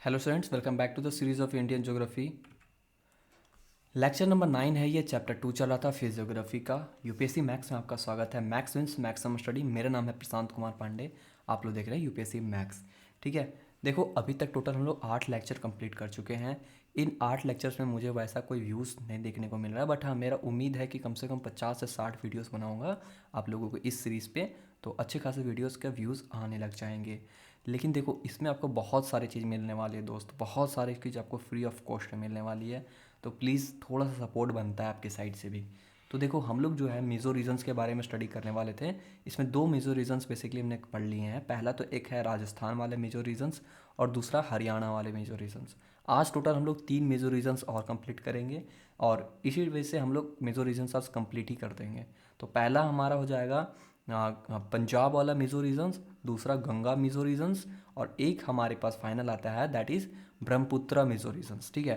Hello students, welcome back to the series of Indian geography. Lecture number 9 है ये। Chapter 2 चल रहा था फिजियोग्राफी का। यूपीएससी मैथ्स में आपका स्वागत है। Maths means maximum study. मेरा नाम है प्रशांत कुमार पांडे। आप लोग देख रहे हैं यूपीएससी मैथ्स। ठीक है, देखो अभी तक टोटल हम लोग 8 लेक्चर कंप्लीट कर चुके हैं। इन 8 लेक्चर्स में मुझे वैसा कोई व्यूज़ नहीं देखने को मिल रहा है, बट हाँ मेरा उम्मीद है कि कम से कम 50 से 60 वीडियोस बनाऊंगा आप लोगों को इस सीरीज़ पे, तो अच्छे खासे वीडियोस के व्यूज़ आने लग जाएंगे। लेकिन देखो इसमें आपको बहुत सारी चीज़ मिलने वाली है दोस्त, बहुत सारी चीज़ आपको फ्री ऑफ कॉस्ट में मिलने वाली है। तो प्लीज़ थोड़ा सा सपोर्ट बनता है आपके साइड से भी। तो देखो हम लोग जो है मेजो रीजन्स के बारे में स्टडी करने वाले थे। इसमें 2 मेजो रीजन्स बेसिकली हमने पढ़ लिए हैं। पहला तो एक है राजस्थान वाले मेजो रीजन्स और दूसरा हरियाणा वाले मेजो रीजन्स। आज टोटल हम लोग 3 मेजो रीजन्स और कंप्लीट करेंगे और इसी वजह से हम लोग मेजो रीजन्स आज कंप्लीट ही कर देंगे। तो पहला हमारा हो जाएगा पंजाब वाला मिज़ो रीजन्स, दूसरा गंगा मिज़ो रीजन्स और एक हमारे पास फाइनल आता है that is Brahmaputra Mizo regions. ठीक है,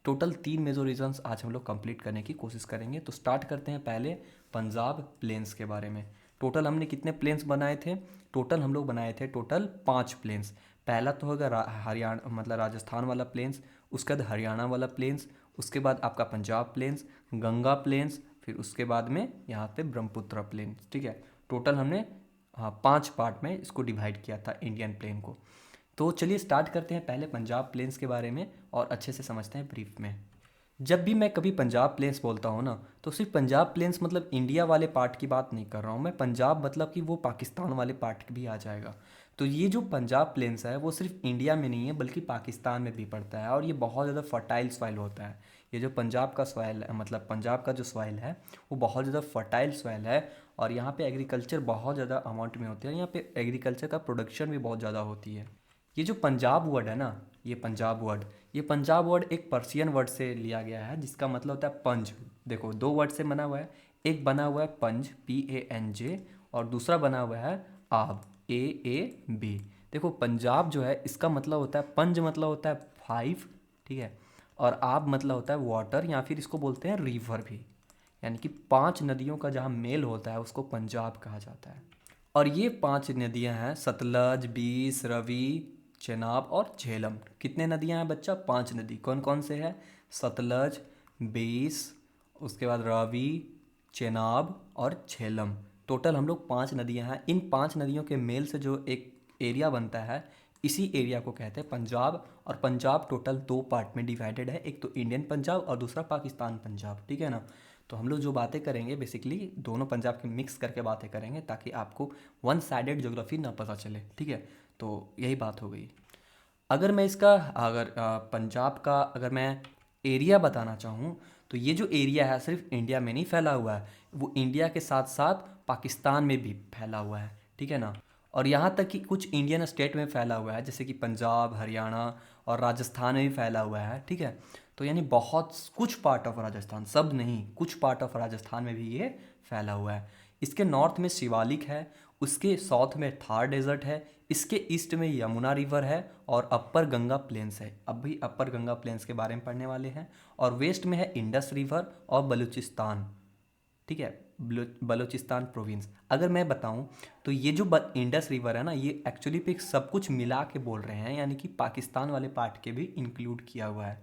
टोटल 3 मेजो रीजन्स आज हम लोग कंप्लीट करने की कोशिश करेंगे। तो स्टार्ट करते हैं पहले पंजाब प्लेन्स के बारे में। टोटल हमने कितने प्लेन्स बनाए थे? टोटल हम लोग बनाए थे टोटल 5 प्लेन्स। पहला तो होगा हरियाणा मतलब राजस्थान वाला प्लेन्स, उसके बाद हरियाणा वाला प्लेन्स, उसके बाद आपका पंजाब प्लेन्स, गंगा प्लेन्स, फिर उसके बाद में यहाँ पे ब्रह्मपुत्र प्लेन्स। ठीक है, टोटल हमने 5 पार्ट में इसको डिवाइड किया था इंडियन प्लेन को। तो चलिए स्टार्ट करते हैं पहले पंजाब प्लेन्स के बारे में और अच्छे से समझते हैं ब्रीफ में। जब भी मैं कभी पंजाब प्लेन्स बोलता हूँ ना, तो सिर्फ पंजाब प्लेन्स मतलब इंडिया वाले पार्ट की बात नहीं कर रहा हूँ मैं। पंजाब मतलब कि वो पाकिस्तान वाले पार्ट भी आ जाएगा। तो ये जो पंजाब प्लेन्स है वो सिर्फ इंडिया में नहीं है बल्कि पाकिस्तान में भी पड़ता है और ये बहुत ज़्यादा फर्टाइल सॉइल होता है। ये जो पंजाब का सॉइल है मतलब पंजाब का जो सॉइल है वो बहुत ज़्यादा फर्टाइल सॉइल है और यहाँ पे एग्रीकल्चर बहुत ज़्यादा अमाउंट में होती है। यहाँ पे एग्रीकल्चर का प्रोडक्शन भी बहुत ज़्यादा होती है। ये जो पंजाब वर्ड है ना, ये पंजाब वर्ड एक पर्शियन वर्ड से लिया गया है जिसका मतलब होता है पंज। देखो 2 वर्ड से बना हुआ है। एक बना हुआ है पंज PANJ और दूसरा बना हुआ है आब AAB। देखो पंजाब जो है इसका मतलब होता है पंज मतलब होता है 5। ठीक है, और आब मतलब होता है वाटर या फिर इसको बोलते हैं रिवर भी, यानी कि 5 नदियों का जहाँ मेल होता है उसको पंजाब कहा जाता है। और ये 5 नदियाँ हैं सतलज, बीस, रवि, चेनाब और झेलम। कितने नदियाँ हैं बच्चा? 5 नदी। कौन कौन से हैं? सतलज, बीस, उसके बाद रवि, चेनाब और झेलम। टोटल हम लोग 5 नदियाँ हैं। इन 5 नदियों के मेल से जो एक एरिया बनता है इसी एरिया को कहते हैं पंजाब। और पंजाब टोटल 2 पार्ट में डिवाइडेड है, एक तो इंडियन पंजाब और दूसरा पाकिस्तान पंजाब। ठीक है ना। तो हम लोग जो बातें करेंगे बेसिकली दोनों पंजाब के मिक्स करके बातें करेंगे ताकि आपको वन साइडेड ज्योग्राफी ना पता चले। ठीक है, तो यही बात हो गई। अगर मैं इसका अगर पंजाब का अगर मैं एरिया बताना चाहूँ तो ये जो एरिया है सिर्फ इंडिया में नहीं फैला हुआ है, वो इंडिया के साथ साथ पाकिस्तान में भी फैला हुआ है। ठीक है ना। और यहाँ तक कि कुछ इंडियन स्टेट में फैला हुआ है जैसे कि पंजाब, हरियाणा और राजस्थान में भी फैला हुआ है। ठीक है, तो यानी बहुत कुछ पार्ट ऑफ राजस्थान, सब नहीं कुछ पार्ट ऑफ राजस्थान में भी ये फैला हुआ है। इसके नॉर्थ में शिवालिक है, उसके साउथ में थार डेजर्ट है, इसके ईस्ट में यमुना रिवर है और अपर गंगा प्लेन्स है। अब भी अपर गंगा प्लेन्स के बारे में पढ़ने वाले हैं। और वेस्ट में है इंडस रिवर और बलूचिस्तान। ठीक है, बलूचिस्तान प्रोविंस। अगर मैं बताऊं तो ये जो इंडस रिवर है ना, ये एक्चुअली पे सब कुछ मिला के बोल रहे हैं, यानी कि पाकिस्तान वाले पार्ट के भी इंक्लूड किया हुआ है।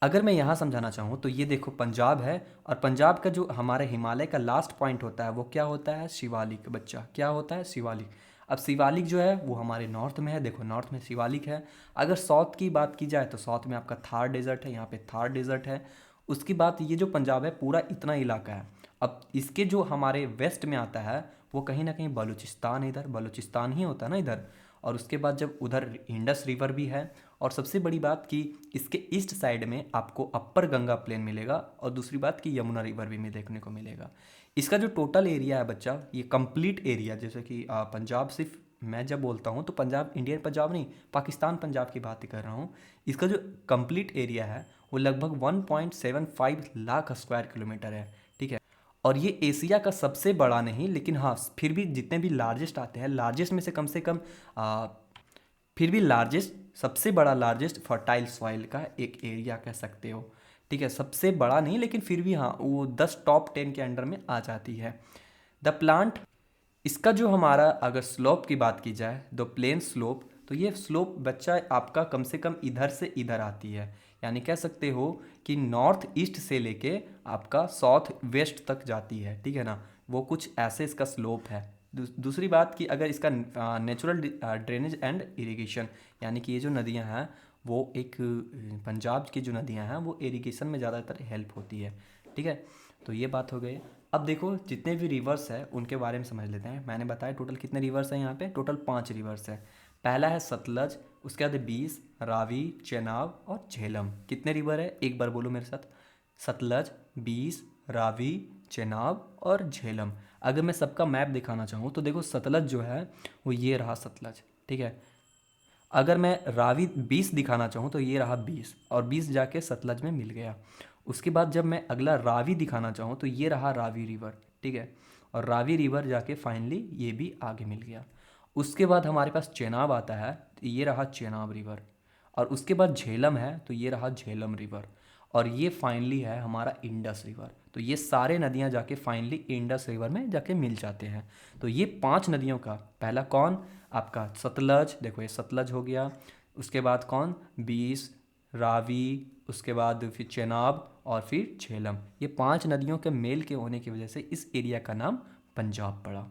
अगर मैं यहाँ समझाना चाहूँ तो ये देखो पंजाब है और पंजाब का जो हमारे हिमालय का लास्ट पॉइंट होता है वो क्या होता है? शिवालिक। बच्चा क्या होता है? शिवालिक। अब शिवालिक जो है वो हमारे नॉर्थ में है। देखो नॉर्थ में शिवालिक है। अगर साउथ की बात की जाए तो साउथ में आपका थार डेजर्ट है, यहाँ पे थार डेजर्ट है। उसकी बात ये जो पंजाब है पूरा इतना इलाका है। अब इसके जो हमारे वेस्ट में आता है वो कहीं ना कहीं बलूचिस्तान है, इधर बलूचिस्तान ही होता है ना इधर। और उसके बाद जब उधर इंडस रिवर भी है और सबसे बड़ी बात कि इसके ईस्ट साइड में आपको अपर गंगा प्लेन मिलेगा और दूसरी बात कि यमुना रिवर भी में देखने को मिलेगा। इसका जो टोटल एरिया है बच्चा, ये कंप्लीट एरिया, जैसे कि पंजाब सिर्फ मैं जब बोलता हूँ तो पंजाब इंडियन पंजाब नहीं पाकिस्तान पंजाब की बात कर रहा हूँ। इसका जो कंप्लीट एरिया है वो लगभग 1.75 लाख स्क्वायर किलोमीटर है। ठीक है, और ये एशिया का सबसे बड़ा नहीं लेकिन हाँ फिर भी जितने भी लार्जेस्ट आते हैं, लार्जेस्ट में से कम फिर भी लार्जेस्ट, सबसे बड़ा लार्जेस्ट फर्टाइल सॉइल का एक एरिया कह सकते हो। ठीक है, सबसे बड़ा नहीं लेकिन फिर भी हाँ वो 10 टॉप 10 के अंडर में आ जाती है। द प्लांट, इसका जो हमारा अगर स्लोप की बात की जाए द प्लेन स्लोप, तो ये स्लोप बच्चा आपका कम से कम इधर से इधर आती है, यानी कह सकते हो कि नॉर्थ ईस्ट से लेके आपका साउथ वेस्ट तक जाती है, ठीक है ना। वो कुछ ऐसे इसका स्लोप है। दूसरी बात कि अगर इसका नेचुरल ड्रेनेज एंड इरिगेशन, यानी कि ये जो नदियाँ हैं वो एक पंजाब की जो नदियाँ हैं वो इरिगेशन में ज़्यादातर हेल्प होती है, ठीक है। तो ये बात हो गई। अब देखो जितने भी रिवर्स है उनके बारे में समझ लेते हैं। मैंने बताया टोटल कितने रिवर्स हैं यहाँ पे, टोटल 5 रिवर्स है। पहला है सतलज, उसके बाद 20, रावी, चेनाब और झेलम। कितने रिवर है एक बार बोलो मेरे साथ, सतलज, 20, रावी, चेनाब और झेलम। अगर मैं सबका मैप दिखाना चाहूँ तो देखो सतलज जो है वो ये रहा सतलज, ठीक है। अगर मैं रावी 20 दिखाना चाहूँ तो ये रहा 20, और 20 जाके सतलज में मिल गया। उसके बाद जब मैं अगला रावी दिखाना चाहूँ तो ये रहा रावी रिवर, ठीक है। और रावी रिवर जाके फाइनली ये भी आगे मिल गया। उसके बाद हमारे पास चेनाब आता है, तो ये रहा चेनाब रिवर। और उसके बाद झेलम है तो ये रहा झेलम रिवर। और ये फाइनली है हमारा इंडस रिवर। तो ये सारे नदियाँ जाके फाइनली इंडस रिवर में जाके मिल जाते हैं। तो ये 5 नदियों का पहला कौन, आपका सतलज, देखो ये सतलज हो गया। उसके बाद कौन, 20, रावी, उसके बाद फिर चेनाब और फिर झेलम। ये 5 नदियों के मेल के होने की वजह से इस एरिया का नाम पंजाब पड़ा।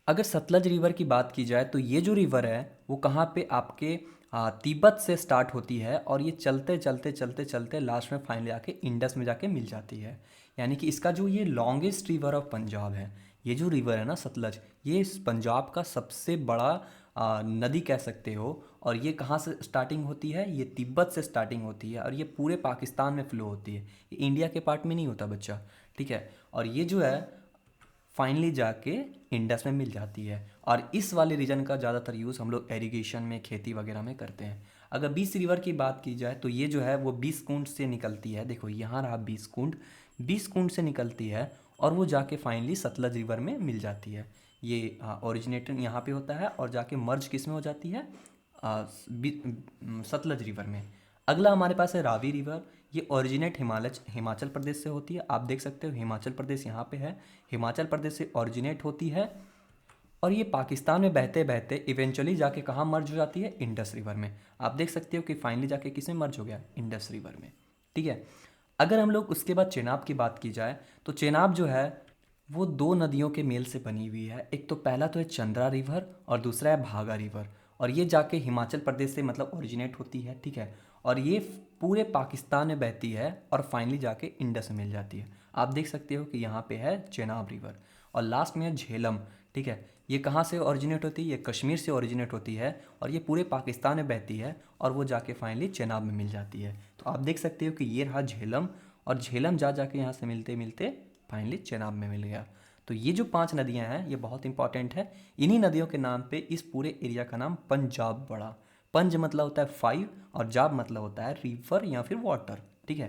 अगर सतलज रिवर की बात की जाए तो ये जो रिवर है वो कहाँ पे आपके तिब्बत से स्टार्ट होती है, और ये चलते चलते चलते चलते लास्ट में फाइनली आके इंडस में जाके मिल जाती है। यानी कि इसका जो ये लॉन्गेस्ट रिवर ऑफ पंजाब है, ये जो रिवर है ना सतलज, ये इस पंजाब का सबसे बड़ा नदी कह सकते हो। और ये कहाँ से स्टार्टिंग होती है, ये तिब्बत से स्टार्टिंग होती है और ये पूरे पाकिस्तान में फ्लो होती है। ये इंडिया के पार्ट में नहीं होता बच्चा, ठीक है। और ये जो है फाइनली जाके इंडस में मिल जाती है। और इस वाले रीजन का ज़्यादातर यूज़ हम लोग एरीगेशन में, खेती वगैरह में करते हैं। अगर 20 रिवर की बात की जाए तो ये जो है वो 20 कुंड से निकलती है। देखो यहाँ रहा 20 कुंड, 20 कुंड से निकलती है और वो जाके फाइनली सतलज रिवर में मिल जाती है। ये ओरिजिनेटर यहाँ पे होता है और जाके मर्ज किस में हो जाती है, सतलज रिवर में। अगला हमारे पास है रावी रिवर। ये ओरिजिनेट हिमाचल प्रदेश से होती है। आप देख सकते हो हिमाचल प्रदेश यहाँ पे है, हिमाचल प्रदेश से ओरिजिनेट होती है और ये पाकिस्तान में बहते बहते इवेंचुअली जाके कहाँ मर्ज हो जाती है, इंडस रिवर में। आप देख सकते हो कि फाइनली जाके किस में मर्ज हो गया, इंडस रिवर में, ठीक है। अगर हम लोग उसके बाद चेनाब की बात की जाए तो चेनाब जो है वो 2 नदियों के मेल से बनी हुई है। एक तो पहला तो है चंद्रा रिवर और दूसरा है भागा रिवर। और ये जाके हिमाचल प्रदेश से मतलब ओरिजिनेट होती है, ठीक है। और ये पूरे पाकिस्तान में बहती है और फाइनली जाके इंडस में मिल जाती है। आप देख सकते हो कि यहाँ पे है चेनाब रिवर। और लास्ट में है झेलम, ठीक है। ये कहाँ से ओरिजिनेट होती है, ये कश्मीर से ओरिजिनेट होती है और ये पूरे पाकिस्तान में बहती है और वो जाके फाइनली चेनाब में मिल जाती है। तो आप देख सकते हो कि ये रहा झेलम, और झेलम जा जाके यहाँ से मिलते मिलते फाइनली चेनाब में मिल गया। तो ये जो 5 नदियाँ हैं ये बहुत इंपॉर्टेंट है। इन्हीं नदियों के नाम पे इस पूरे एरिया का नाम पंजाब पड़ा। पंज मतलब होता है 5 और जाब मतलब होता है रिवर या फिर वाटर, ठीक है।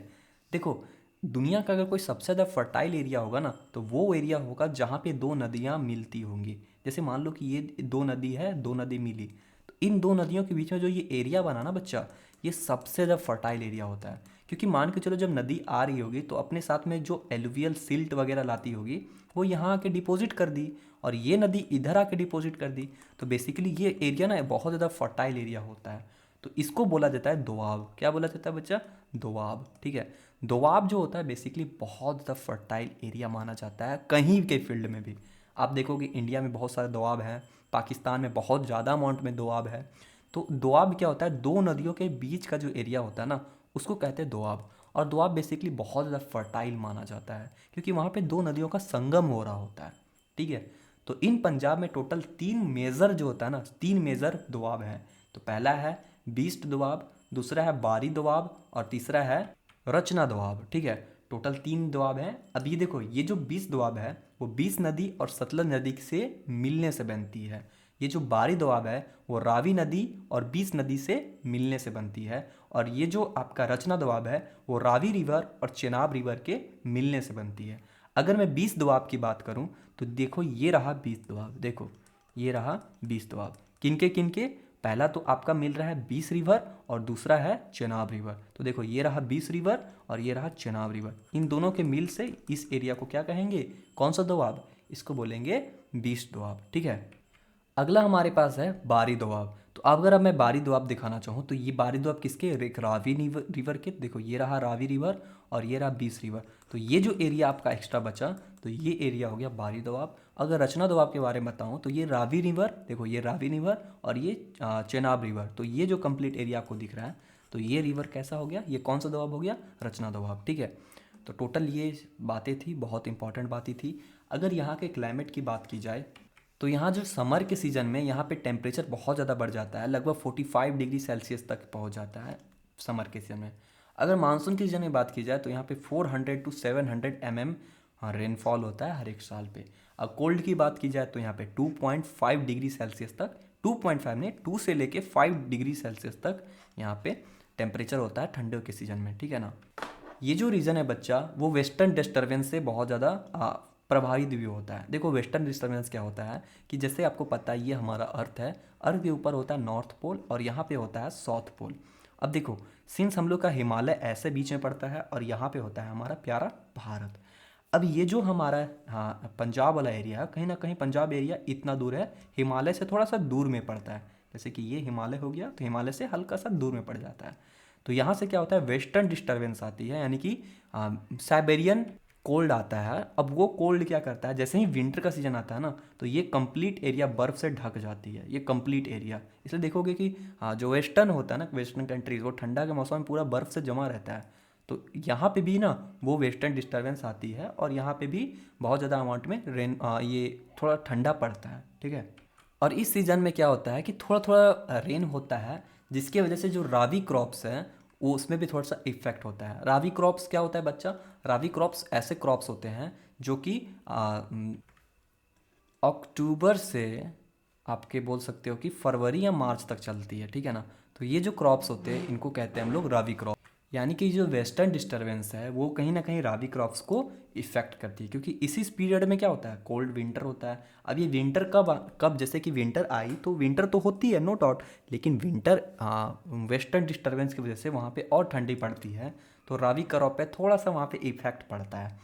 देखो दुनिया का अगर कोई सबसे ज़्यादा फर्टाइल एरिया होगा ना तो वो एरिया होगा जहाँ पे 2 नदियाँ मिलती होंगी। जैसे मान लो कि ये 2 नदी है, 2 नदी मिली, तो इन 2 नदियों के बीच में जो ये एरिया बना ना बच्चा, ये सबसे ज़्यादा फर्टाइल एरिया होता है। क्योंकि मान के चलो जब नदी आ रही होगी तो अपने साथ में जो एलुवियल सिल्ट वगैरह लाती होगी वो यहाँ आके डिपॉजिट कर दी, और ये नदी इधर आके डिपॉजिट कर दी। तो बेसिकली ये एरिया ना बहुत ज़्यादा फर्टाइल एरिया होता है। तो इसको बोला जाता है दोआब। क्या बोला जाता है बच्चा, दोआब, ठीक है। दोआब जो होता है बेसिकली बहुत ज़्यादा फर्टाइल एरिया माना जाता है कहीं के फील्ड में भी। आप देखोगे इंडिया में बहुत सारे दोआब हैं, पाकिस्तान में बहुत ज़्यादा अमाउंट में दोआब है। तो दोआब क्या होता है, 2 नदियों के बीच का जो एरिया होता है ना उसको कहते हैं दोआब। और दोआब बेसिकली बहुत ज़्यादा फर्टाइल माना जाता है क्योंकि वहाँ पे 2 नदियों का संगम हो रहा होता है, ठीक है। तो इन पंजाब में टोटल 3 मेजर जो होता है ना, 3 मेजर दोआब हैं। तो पहला है बीस्ट दोआब, दूसरा है बारी दोआब और तीसरा है रचना दोआब, ठीक है। टोटल 3 दोआब हैं। अब ये देखो ये जो 20 दोआब है वो 20 नदी और सतलज नदी से मिलने से बनती है। ये जो बारी दोआब है वो रावी नदी और 20 नदी से मिलने से बनती है। और ये जो आपका रचना दोआब है वो रावी रिवर और चेनाब रिवर के मिलने से बनती है। अगर मैं 20 दोआब की बात करूं तो देखो ये रहा 20 दोआब, देखो ये रहा 20 दोआब। किनके किनके, पहला तो आपका मिल रहा है 20 रिवर और दूसरा है चेनाब रिवर। तो देखो ये रहा 20 रिवर और ये रहा चेनाब रिवर। इन दोनों के मिल से इस एरिया को क्या कहेंगे, कौन सा दोआब, इसको बोलेंगे 20 दोआब, ठीक है। अगला हमारे पास है बारी दोआब। तो अगर अब मैं बारी दोआब दिखाना चाहूँ तो ये बारी दोआब किसके, एक रावी रिवर के, देखो ये रहा रावी रिवर और ये रहा बीस रिवर। तो ये जो एरिया आपका एक्स्ट्रा बचा तो ये एरिया हो गया बारी दोआब। अगर रचना दोआब के बारे में बताऊँ तो ये रावी रिवर, देखो ये रावी रिवर और ये चेनाब रिवर। तो ये जो कंप्लीट एरिया आपको दिख रहा है तो ये रिवर कैसा हो गया, ये कौन सा दोआब हो गया, रचना दोआब। ठीक है, तो टोटल ये बातें थी, बहुत इंपॉर्टेंट बातें थी। अगर यहाँ के क्लाइमेट की बात की जाए तो यहाँ जो समर के सीज़न में यहाँ पे टेम्परेचर बहुत ज़्यादा बढ़ जाता है, लगभग 45 डिग्री सेल्सियस तक पहुँच जाता है समर के सीज़न में। अगर मानसून के सीज़न में बात की जाए तो यहाँ पे 400 to 700 mm हाँ रेनफॉल होता है हर एक साल पे। अब कोल्ड की बात की जाए तो यहाँ पे 2.5 डिग्री सेल्सियस तक, 2.5 नहीं 2 से लेके 5 डिग्री सेल्सियस तक यहाँ पे टेम्परेचर होता है ठंडियों के सीज़न में। ठीक है ना। ये जो रीज़न है बच्चा वो वेस्टर्न डिस्टर्बेंस से बहुत ज़्यादा प्रभावित भी होता है। देखो वेस्टर्न डिस्टर्बेंस क्या होता है कि जैसे आपको पता है ये हमारा अर्थ है, अर्थ के ऊपर होता है नॉर्थ पोल और यहाँ पे होता है साउथ पोल। अब देखो सिंस हम लोग का हिमालय ऐसे बीच में पड़ता है और यहाँ पे होता है हमारा प्यारा भारत। अब ये जो हमारा हाँ पंजाब वाला एरिया है, कहीं ना कहीं पंजाब एरिया इतना दूर है, हिमालय से थोड़ा सा दूर में पड़ता है। जैसे कि ये हिमालय हो गया तो हिमालय से हल्का सा दूर में पड़ जाता है। तो यहाँ से क्या होता है वेस्टर्न डिस्टर्बेंस आती है, यानी कि साइबेरियन कोल्ड आता है। अब वो कोल्ड क्या करता है, जैसे ही विंटर का सीजन आता है ना तो ये कंप्लीट एरिया बर्फ़ से ढक जाती है, ये कंप्लीट एरिया। इसलिए देखोगे कि जो वेस्टर्न होता है ना, वेस्टर्न कंट्रीज, वो ठंडा के मौसम में पूरा बर्फ़ से जमा रहता है। तो यहाँ पे भी ना वो वेस्टर्न डिस्टर्बेंस आती है और यहाँ पे भी बहुत ज़्यादा अमाउंट में ये थोड़ा ठंडा पड़ता है। ठीक है, और इस सीज़न में क्या होता है कि थोड़ा थोड़ा रेन होता है, जिसकी वजह से जो रावी क्रॉप्स हैं वो उसमें भी थोड़ा सा इफेक्ट होता है। रावी क्रॉप्स क्या होता है बच्चा, रावी क्रॉप्स ऐसे क्रॉप्स होते हैं जो कि अक्टूबर से आपके बोल सकते हो कि फरवरी या मार्च तक चलती है। ठीक है ना। तो ये जो क्रॉप्स होते हैं इनको कहते हैं हम लोग रावी क्रॉप। यानी कि जो वेस्टर्न डिस्टर्बेंस है वो कहीं ना कहीं रावी क्रॉप्स को इफेक्ट करती है, क्योंकि इसी पीरियड में क्या होता है कोल्ड विंटर होता है। अब ये विंटर कब जैसे कि विंटर आई तो विंटर तो होती है नो डाउट, लेकिन विंटर वेस्टर्न डिस्टर्बेंस की वजह से वहाँ पे और ठंडी पड़ती है, तो रावी क्रॉप पे थोड़ा सा वहाँ पे इफेक्ट पड़ता है।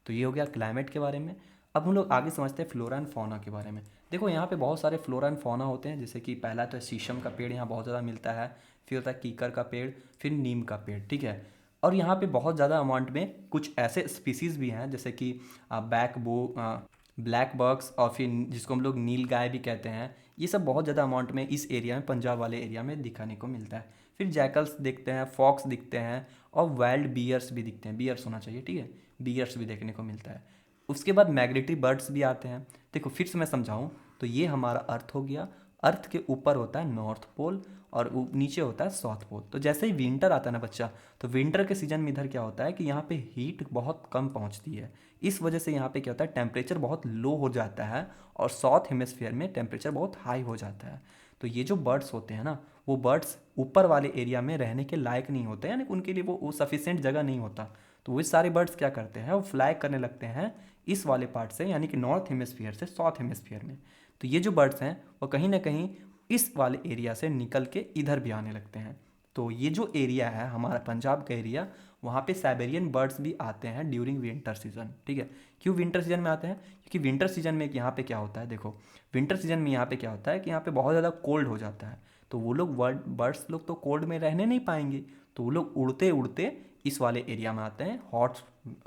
तो ये हो गया क्लाइमेट के बारे में। अब हम लोग आगे समझते हैं फ्लोरा एंड फौना के बारे में। देखो यहाँ पे बहुत सारे फ्लोरा एंड फौना होते हैं, जैसे कि पहला तो शीशम का पेड़ यहाँ बहुत ज़्यादा मिलता है, फिर होता है कीकर का पेड़, फिर नीम का पेड़। ठीक है, और यहाँ पे बहुत ज़्यादा अमाउंट में कुछ ऐसे स्पीसीज़ भी हैं जैसे कि ब्लैक बक्स और फिर जिसको हम लोग नील गाय भी कहते हैं। ये सब बहुत ज़्यादा अमाउंट में इस एरिया में, पंजाब वाले एरिया में दिखाने को मिलता है। फिर जैकल्स दिखते हैं, फॉक्स दिखते हैं और वाइल्ड बियर्स भी दिखते हैं, बियर्स होना चाहिए। ठीक है, बियर्स भी देखने को मिलता है। उसके बाद माइग्रेटरी बर्ड्स भी आते हैं। देखो फिर से मैं समझाऊँ तो ये हमारा अर्थ हो गया, अर्थ के ऊपर होता है नॉर्थ पोल और नीचे होता है साउथ पोल। तो जैसे ही विंटर आता है ना बच्चा, तो विंटर के सीजन में इधर क्या होता है कि यहाँ पे हीट बहुत कम पहुँचती है, इस वजह से यहाँ पे क्या होता है टेम्परेचर बहुत लो हो जाता है और साउथ हेमिस्फीयर में टेम्परेचर बहुत हाई हो जाता है। तो ये जो बर्ड्स होते हैं ना वो बर्ड्स ऊपर वाले एरिया में रहने के लायक नहीं होते, यानी उनके लिए वो सफिशिएंट जगह नहीं होता। तो वो सारे बर्ड्स क्या करते हैं, वो फ्लाई करने लगते हैं इस वाले पार्ट से, यानी कि नॉर्थ हेमिस्फीयर से साउथ हेमिस्फीयर में। तो ये जो बर्ड्स हैं वो कहीं ना कहीं इस वाले एरिया से निकल के इधर भी आने लगते हैं। तो ये जो एरिया है हमारा पंजाब का एरिया, वहाँ पे साइबेरियन बर्ड्स भी आते हैं ड्यूरिंग विंटर सीजन। ठीक है, क्यों विंटर सीजन में आते हैं, क्योंकि विंटर सीजन में यहाँ पे क्या होता है, देखो विंटर सीजन में यहाँ पे क्या होता है कि यहाँ पे बहुत ज़्यादा कोल्ड हो जाता है। तो वो लोग बर्ड्स लोग तो कोल्ड में रहने नहीं पाएंगे, तो वो लोग उड़ते उड़ते इस वाले एरिया में आते हैं, हॉट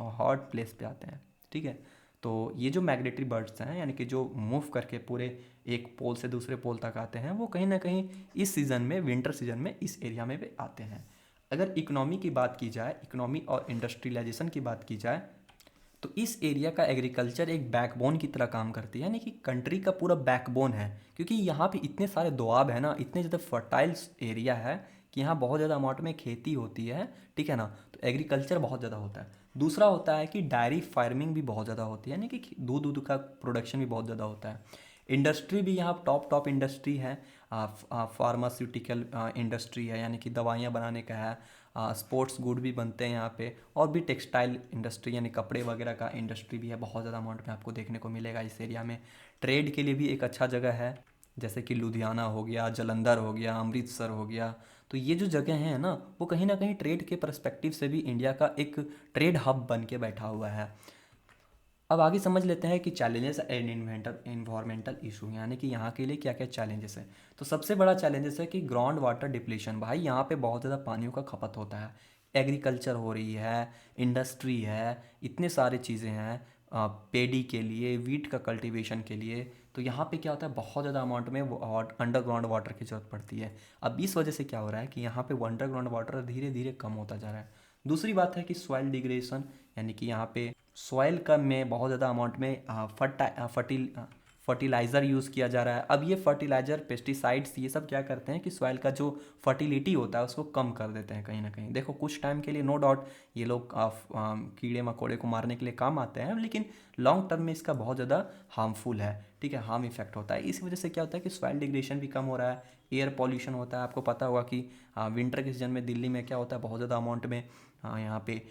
हॉट प्लेस पे आते हैं। ठीक है, तो ये जो माइग्रेटरी बर्ड्स हैं यानी कि जो मूव करके पूरे एक पोल से दूसरे पोल तक आते हैं, वो कहीं ना कहीं इस सीज़न में, विंटर सीजन में इस एरिया में भी आते हैं। अगर इकोनॉमी की बात की जाए, इकोनॉमी और इंडस्ट्रियलाइजेशन की बात की जाए, तो इस एरिया का एग्रीकल्चर एक बैकबोन की तरह काम करती है, यानी कि कंट्री का पूरा बैकबोन है, क्योंकि यहाँ पे इतने सारे दोआब है ना, इतने ज़्यादा फर्टाइल एरिया है कि यहाँ बहुत ज़्यादा अमाउंट में खेती होती है। ठीक है ना, तो एग्रीकल्चर बहुत ज़्यादा होता है। दूसरा होता है कि डायरी फार्मिंग भी बहुत ज़्यादा होती है, यानी कि दूध का प्रोडक्शन भी बहुत ज़्यादा होता है। इंडस्ट्री भी यहाँ टॉप इंडस्ट्री है, फार्मास्यूटिकल इंडस्ट्री है, यानी कि दवाइयाँ बनाने का है, स्पोर्ट्स गुड भी बनते हैं यहाँ पे, और भी टेक्सटाइल इंडस्ट्री यानी कपड़े वगैरह का इंडस्ट्री भी है, बहुत ज़्यादा अमाउंट में आपको देखने को मिलेगा इस एरिया में। ट्रेड के लिए भी एक अच्छा जगह है, जैसे कि लुधियाना हो गया, जलंधर हो गया, अमृतसर हो गया। तो ये जो जगह हैं ना वो कहीं ना कहीं ट्रेड के पर्सपेक्टिव से भी इंडिया का एक ट्रेड हब बन के बैठा हुआ है। अब आगे समझ लेते हैं कि चैलेंजेस एंड इन्वायरमेंटल इशू, यानी कि यहाँ के लिए क्या क्या चैलेंजेस है। तो सबसे बड़ा चैलेंजेस है कि ग्राउंड वाटर डिप्लीशन। भाई यहाँ पे बहुत ज़्यादा पानियों का खपत होता है, एग्रीकल्चर हो रही है, इंडस्ट्री है, इतने सारे चीज़ें हैं, पेडी के लिए, वीट का कल्टीवेशन के लिए। तो यहाँ पे क्या होता है, बहुत ज़्यादा अमाउंट में अंडरग्राउंड वाटर की ज़रूरत पड़ती है। अब इस वजह से क्या हो रहा है कि यहाँ पे अंडरग्राउंड वाटर धीरे धीरे कम होता जा रहा है। दूसरी बात है कि सॉइल डिग्रेडेशन, यानी कि यहाँ पे सॉइल का में बहुत ज़्यादा अमाउंट में फर्टिलाइज़र यूज़ किया जा रहा है। अब ये फर्टिलाइज़र, पेस्टिसाइड्स, ये सब क्या करते हैं कि सॉइल का जो फर्टिलिटी होता है उसको कम कर देते हैं कहीं ना कहीं। देखो कुछ टाइम के लिए नो डाउट ये लोग कीड़े मकोड़े को मारने के लिए काम आते हैं, लेकिन लॉन्ग टर्म में इसका बहुत ज़्यादा हार्मफुल है, ठीक है, हार्म इफेक्ट होता है। इसी वजह से क्या होता है कि सॉइल डिग्रेडेशन भी कम हो रहा है, एयर पॉल्यूशन होता है। आपको पता होगा कि विंटर के सीजन में दिल्ली में क्या होता है, बहुत ज़्यादा अमाउंट में यहाँ पे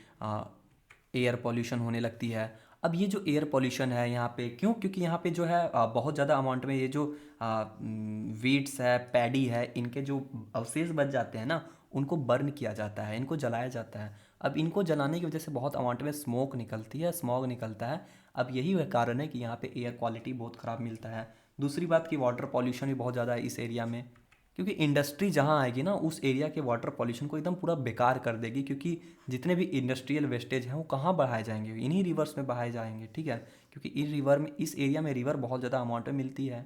एयर पॉल्यूशन होने लगती है। अब ये जो एयर पॉल्यूशन है यहाँ पे क्यों, क्योंकि यहाँ पे जो है बहुत ज़्यादा अमाउंट में ये जो वीट्स है, पैडी है, इनके जो अवशेष बच जाते हैं ना, उनको बर्न किया जाता है, इनको जलाया जाता है। अब इनको जलाने की वजह से बहुत अमाउंट में स्मोक निकलती है, स्मॉग निकलता है। अब यही वह कारण है कि यहाँ पे एयर क्वालिटी बहुत ख़राब मिलता है। दूसरी बात कि वाटर पॉल्यूशन भी बहुत ज़्यादा है इस एरिया में, क्योंकि इंडस्ट्री जहाँ आएगी ना, उस एरिया के वाटर पॉल्यूशन को एकदम पूरा बेकार कर देगी। क्योंकि जितने भी इंडस्ट्रियल वेस्टेज हैं वो कहाँ बहाए जाएंगे, इन्हीं रिवर्स में बहाए जाएंगे, ठीक है। क्योंकि इस रिवर में, इस एरिया में रिवर बहुत ज़्यादा अमाउंट में मिलती है।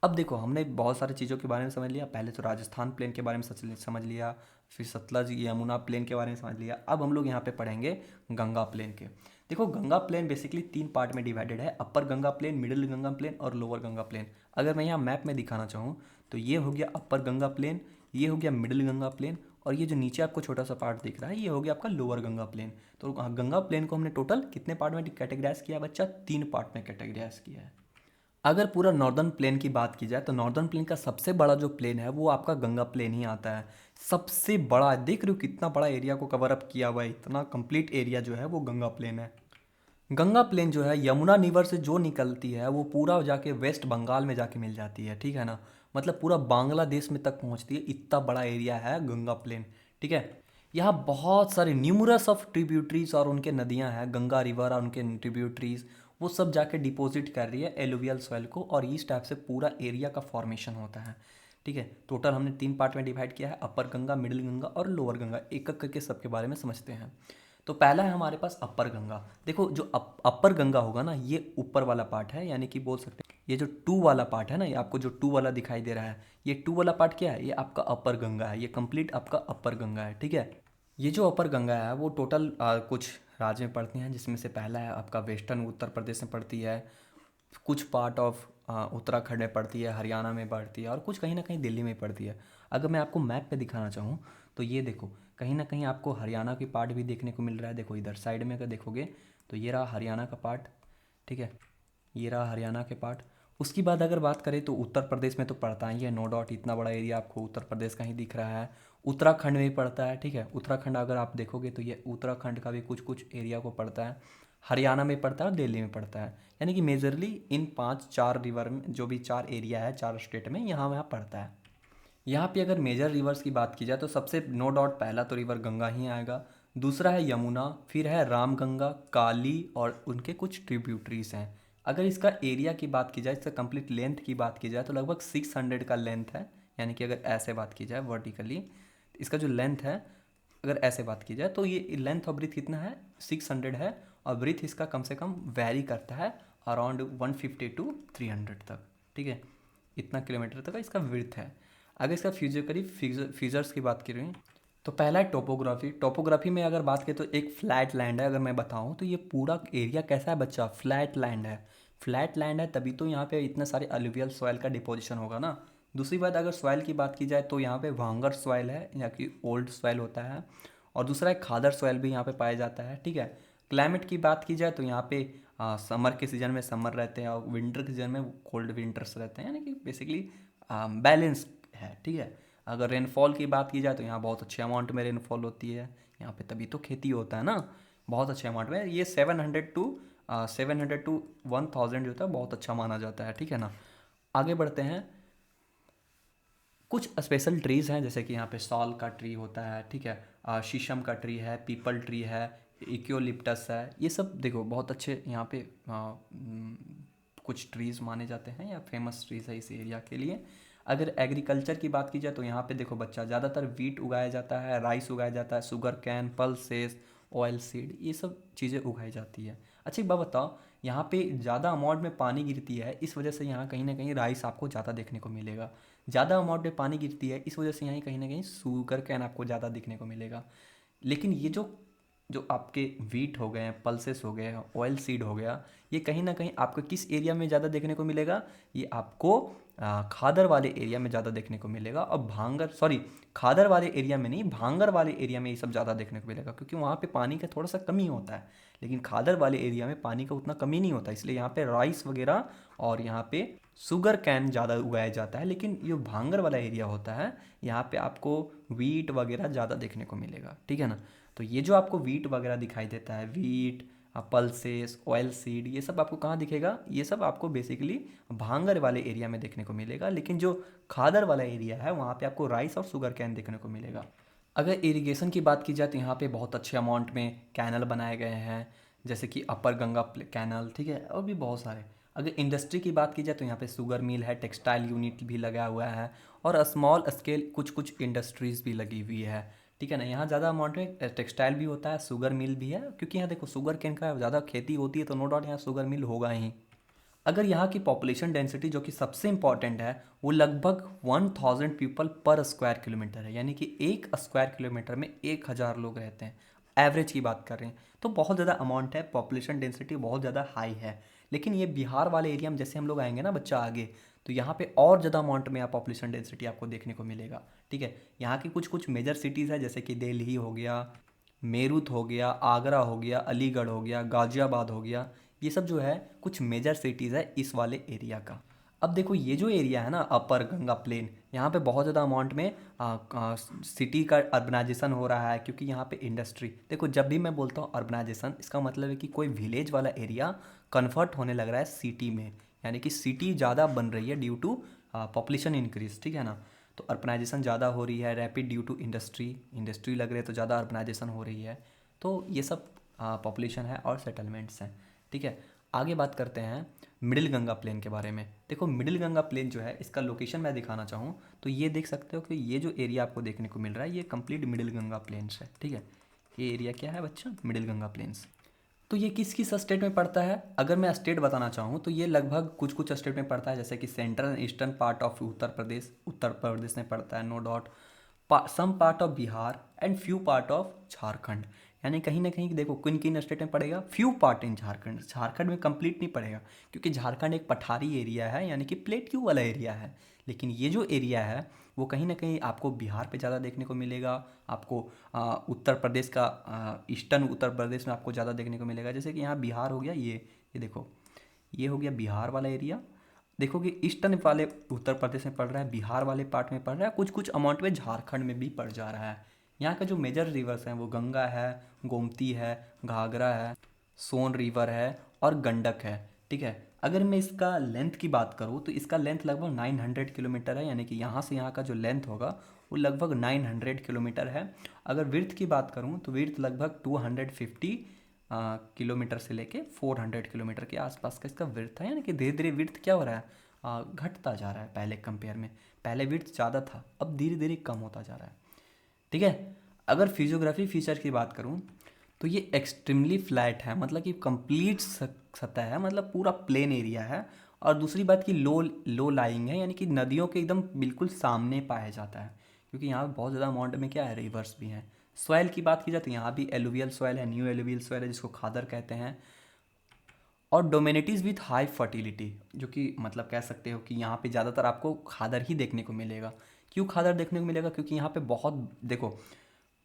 अब देखो हमने बहुत सारी चीज़ों के बारे में समझ लिया। पहले तो राजस्थान प्लेन के बारे में समझ लिया, फिर सतलज यमुना प्लेन के बारे में समझ लिया। अब हम लोग यहाँ पे पढ़ेंगे गंगा प्लेन के। देखो गंगा प्लेन बेसिकली 3 पार्ट में डिवाइडेड है, upper Ganga plain, middle Ganga plain और लोअर गंगा प्लेन। अगर मैं यहाँ मैप में दिखाना चाहूँ तो ये हो गया अपर गंगा प्लेन, ये हो गया मिडिल गंगा प्लेन, और ये जो नीचे आपको छोटा सा पार्ट दिख रहा है ये हो गया आपका लोअर गंगा प्लेन। तो गंगा प्लेन को हमने टोटल कितने पार्ट में कैटेगराइज किया है बच्चा, 3 पार्ट में कैटेगराइज किया है। अगर पूरा नॉर्दर्न प्लेन की बात की जाए तो नॉर्दर्न प्लेन का सबसे बड़ा जो प्लेन है वो आपका गंगा प्लेन ही आता है। सबसे बड़ा, देख रहे हो कितना बड़ा एरिया को कवर अप किया हुआ है, इतना कंप्लीट एरिया जो है वो गंगा प्लेन है। गंगा प्लेन जो है यमुना रिवर से जो निकलती है वो पूरा जाके वेस्ट बंगाल में जाके मिल जाती है, ठीक है ना। मतलब पूरा बांग्लादेश में तक पहुंचती है, इतना बड़ा एरिया है गंगा प्लेन, ठीक है। यहाँ बहुत सारे न्यूमरस ऑफ ट्रिब्यूटरीज और उनके नदियाँ हैं, गंगा रिवर और उनके ट्रिब्यूटरीज, वो सब जाके डिपॉजिट कर रही है एलुवियल सॉइल को, और इस टाइप से पूरा एरिया का फॉर्मेशन होता है, ठीक है। टोटल हमने 3 पार्ट में डिवाइड किया है, अपर गंगा, मिडिल गंगा और लोअर गंगा। एक एक करके सबके बारे में समझते हैं। तो पहला है हमारे पास अपर गंगा। देखो जो अपर गंगा होगा ना, ये ऊपर वाला पार्ट है, यानी कि बोल सकते हैं ये जो 2 वाला पार्ट है ना, ये आपको जो 2 वाला दिखाई दे रहा है, ये 2 वाला पार्ट क्या है, ये आपका अपर गंगा है, ये कंप्लीट आपका अपर गंगा है, ठीक है। ये जो अपर गंगा है वो टोटल कुछ राज्य में पड़ती हैं, जिसमें से पहला है आपका वेस्टर्न उत्तर प्रदेश में पड़ती है, कुछ पार्ट ऑफ उत्तराखंड में पड़ती है, हरियाणा में पड़ती है, और कुछ कहीं ना कहीं दिल्ली में पड़ती है। अगर मैं आपको मैप पे दिखाना चाहूँ तो ये देखो कहीं ना कहीं आपको हरियाणा की पार्ट भी देखने को मिल रहा है। देखो इधर साइड में अगर देखोगे तो ये रहा हरियाणा का पार्ट, ठीक है, ये रहा हरियाणा के पार्ट। उसकी बाद अगर बात करें तो उत्तर प्रदेश में तो पड़ता ही है, नो डाउट, इतना बड़ा एरिया आपको उत्तर प्रदेश का ही दिख रहा है। उत्तराखंड में भी पड़ता है, ठीक है, उत्तराखंड अगर आप देखोगे तो ये उत्तराखंड का भी कुछ कुछ एरिया को पड़ता है। हरियाणा में पड़ता है और दिल्ली में पड़ता है, यानी कि मेजरली इन 5-4 रिवर में, जो भी 4 एरिया है 4 स्टेट में, यहाँ वहाँ पड़ता है। यहाँ पे अगर मेजर रिवर्स की बात की जाए तो सबसे नो डाउट पहला तो रिवर गंगा ही आएगा, दूसरा है यमुना, फिर है रामगंगा, काली और उनके कुछ ट्रिब्यूटरीज हैं। अगर इसका एरिया की बात की जाए, इसका कंप्लीट लेंथ की बात की जाए तो लगभग 600 का लेंथ है। यानी कि अगर ऐसे बात की जाए वर्टिकली, इसका जो लेंथ है, अगर ऐसे बात की जाए तो ये लेंथ और ब्रीथ कितना है, 600 है, और ब्रीथ इसका कम से कम वेरी करता है अराउंड 150 to 300 तक, ठीक है, इतना किलोमीटर तक का इसका विड्थ है। अगर इसका फिजिकली फीचर्स की बात करें तो पहला है टोपोग्राफी। टोपोग्राफी में अगर बात करें तो एक फ्लैट लैंड है, अगर मैं बताऊं तो ये पूरा एरिया कैसा है बच्चा, फ्लैट लैंड है। फ्लैट लैंड है तभी तो यहाँ पे इतने सारे अलुवियल सॉइल का डिपोजिशन होगा ना। दूसरी बात अगर सॉइल की बात की जाए तो यहाँ पे वांगर सॉइल है, या कि ओल्ड सॉइल होता है, और दूसरा है खादर सॉइल भी यहाँ पे पाया जाता है, ठीक है। क्लाइमेट की बात की जाए तो यहाँ पे समर के सीज़न में समर रहते हैं और विंटर के सीज़न में कोल्ड विंटर्स रहते हैं, यानी कि बेसिकली बैलेंस है, ठीक है। अगर रेनफॉल की बात की जाए तो यहाँ बहुत अच्छे अमाउंट में रेनफॉल होती है यहाँ पे, तभी तो खेती होता है ना, बहुत अच्छे अमाउंट में। ये 700 to 1000 जो होता है बहुत अच्छा माना जाता है, ठीक है ना। आगे बढ़ते हैं। कुछ स्पेशल ट्रीज़ हैं, जैसे कि यहाँ पे साल का ट्री होता है, ठीक है, शीशम का ट्री है, पीपल ट्री है, इक्योलिप्टस है, ये सब देखो बहुत अच्छे यहाँ पे कुछ ट्रीज़ माने जाते हैं या फेमस ट्रीज़ है इस एरिया के लिए। अगर एग्रीकल्चर की बात की जाए तो यहाँ पे देखो बच्चा ज़्यादातर वीट उगाया जाता है, राइस उगाया जाता है, sugar cane, pulses, oil seed, ये सब चीज़ें उगाई जाती है। अच्छा एक बात बताओ, यहाँ पे ज़्यादा अमाउंट में पानी गिरती है, इस वजह से यहाँ कहीं ना कहीं राइस आपको ज़्यादा देखने को मिलेगा। ज़्यादा अमाउंट में पानी गिरती है, इस वजह से यहाँ कहीं ना कहीं शुगर कैन आपको ज़्यादा दिखने को मिलेगा। लेकिन ये जो जो आपके वीट हो गए, पल्सेस हो गए, ऑयल सीड हो गया, ये कहीं ना कहीं आपको किस एरिया में ज़्यादा देखने को मिलेगा? ये आपको खादर वाले एरिया में ज़्यादा देखने को मिलेगा। और खादर वाले एरिया में नहीं, भांगर वाले एरिया में ये सब ज़्यादा देखने को मिलेगा, क्योंकि वहाँ पे पानी का थोड़ा सा कमी होता है। लेकिन खादर वाले एरिया में पानी का उतना कमी नहीं होता, इसलिए यहाँ पे राइस वगैरह और यहाँ पे शुगर कैन ज़्यादा उगाया जाता है। लेकिन ये भांगर वाला एरिया होता है, यहाँ पे आपको वीट वगैरह ज़्यादा देखने को मिलेगा, ठीक है ना। तो ये जो आपको वीट वगैरह दिखाई देता है, वीट, पल्सेस, ऑयल सीड, ये सब आपको कहाँ दिखेगा? ये सब आपको बेसिकली भांगर वाले एरिया में देखने को मिलेगा। लेकिन जो खादर वाला एरिया है वहाँ पे आपको राइस और शुगर कैन देखने को मिलेगा। अगर इरिगेशन की बात की जाए तो यहाँ पे बहुत अच्छे अमाउंट में कैनल बनाए गए हैं, जैसे कि अपर गंगा कैनल, ठीक है, और भी बहुत सारे। अगर इंडस्ट्री की बात की जाए तो यहाँ पे शुगर मिल है, टेक्सटाइल यूनिट भी लगा हुआ है, और स्मॉल स्केल कुछ कुछ इंडस्ट्रीज़ भी लगी हुई है, ठीक है ना। यहाँ ज़्यादा अमाउंट में टेक्सटाइल भी होता है, शुगर मिल भी है, क्योंकि यहाँ देखो शुगर केन का ज़्यादा खेती होती है, तो नो डाउट यहाँ शुगर मिल होगा ही। अगर यहाँ की पॉपुलेशन डेंसिटी जो कि सबसे इंपॉर्टेंट है, वो लगभग 1000 पीपल पर स्क्वायर किलोमीटर है, यानी कि एक स्क्वायर किलोमीटर में 1000 लोग रहते हैं। एवरेज की बात कर रहे हैं तो बहुत ज़्यादा अमाउंट है, पॉपुलेशन डेंसिटी बहुत ज़्यादा हाई है। लेकिन ये बिहार वाले एरिया में जैसे हम लोग आएंगे ना बच्चा आगे, तो यहाँ पे और ज़्यादा अमाउंट में पॉपुलेशन डेंसिटी आपको देखने को मिलेगा, ठीक है। यहाँ की कुछ कुछ मेजर सिटीज़ है, जैसे कि दिल्ली हो गया, मेरठ हो गया, आगरा हो गया, अलीगढ़ हो गया, गाज़ियाबाद हो गया, ये सब जो है कुछ मेजर सिटीज़ है इस वाले एरिया का। अब देखो ये जो एरिया है ना अपर गंगा प्लेन, यहाँ पे बहुत ज़्यादा अमाउंट में सिटी का अर्बनाइजेशन हो रहा है, क्योंकि यहाँ पे इंडस्ट्री, देखो जब भी मैं बोलता हूँ अर्बनाइजेशन, इसका मतलब है कि कोई विलेज वाला एरिया कन्वर्ट होने लग रहा है सिटी में, यानी कि सिटी ज़्यादा बन रही है ड्यू टू पॉपुलेशन इंक्रीज, ठीक है ना। तो अर्बनाइजेशन ज़्यादा हो रही है, रैपिड ड्यू टू इंडस्ट्री लग रही है, तो ज़्यादा अर्बनाइजेशन हो रही है। तो ये सब पॉपुलेशन है और सेटलमेंट्स हैं, ठीक है। आगे बात करते हैं मिडिल गंगा प्लेन के बारे में। देखो मिडिल गंगा प्लेन जो है, इसका लोकेशन मैं दिखाना चाहूँ तो ये देख सकते हो कि ये जो एरिया आपको देखने को मिल रहा है, ये कंप्लीट मिडिल गंगा प्लेन्स है, ठीक है। ये एरिया क्या है बच्चा? Middle Ganga plains. तो ये किस किस स्टेट में पड़ता है? अगर मैं स्टेट बताना चाहूँ तो ये लगभग कुछ कुछ स्टेट में पड़ता है, जैसे कि central and eastern part of Uttar Pradesh में पड़ता है, no doubt. Some part of Bihar and few part of Jharkhand, यानी कहीं ना कहीं देखो किन किन स्टेट में पड़ेगा, few part in Jharkhand. Jharkhand में कंप्लीट नहीं पड़ेगा, क्योंकि झारखंड एक पठारी एरिया है, यानी कि प्लेट्यू वाला एरिया है। लेकिन ये जो एरिया है वो कहीं ना कहीं आपको बिहार पे ज़्यादा देखने को मिलेगा, आपको उत्तर प्रदेश का ईस्टर्न उत्तर प्रदेश में आपको ज़्यादा देखने को मिलेगा। जैसे कि यहाँ बिहार हो गया, ये देखो, ये हो गया बिहार वाला एरिया। देखो कि ईस्टर्न वाले उत्तर प्रदेश में पड़ रहा है, बिहार वाले पार्ट में पड़ रहा है, कुछ कुछ अमाउंट में झारखंड में भी पड़ जा रहा है। यहाँ का जो मेजर रिवर्स हैं वो गंगा है, गोमती है, घाघरा है, सोन रिवर है और गंडक है, ठीक है। अगर मैं इसका लेंथ की बात करूँ तो इसका लेंथ लगभग 900 किलोमीटर है, यानी कि यहाँ से यहाँ का जो लेंथ होगा वो लगभग 900 किलोमीटर है। अगर विड्थ की बात करूँ तो विड्थ लगभग 250 किलोमीटर से लेके 400 किलोमीटर के आसपास का इसका विड्थ है, यानी कि धीरे धीरे विड्थ क्या हो रहा है, घटता जा रहा है पहले कंपेयर में। पहले विड्थ ज़्यादा था, अब धीरे धीरे कम होता जा रहा है, ठीक है। अगर फिजियोग्राफी फीचर की बात करूँ तो ये एक्सट्रीमली फ्लैट है, मतलब कि कंप्लीट सतह है, मतलब पूरा प्लेन एरिया है। और दूसरी बात कि लो लाइंग है, यानी कि नदियों के एकदम बिल्कुल सामने पाया जाता है, क्योंकि यहाँ पे बहुत ज़्यादा अमाउंट में क्या है, रिवर्स भी हैं। सॉइल की बात की जाए तो यहाँ भी एलुवियल सॉइल है, न्यू एलुवियल सॉइल है, जिसको खादर कहते हैं। और डोमिनिटीज़ विथ हाई फर्टिलिटी, जो कि मतलब कह सकते हो कि यहाँ पे ज़्यादातर आपको खादर ही देखने को मिलेगा। क्यों खादर देखने को मिलेगा? क्योंकि यहाँ पे बहुत, देखो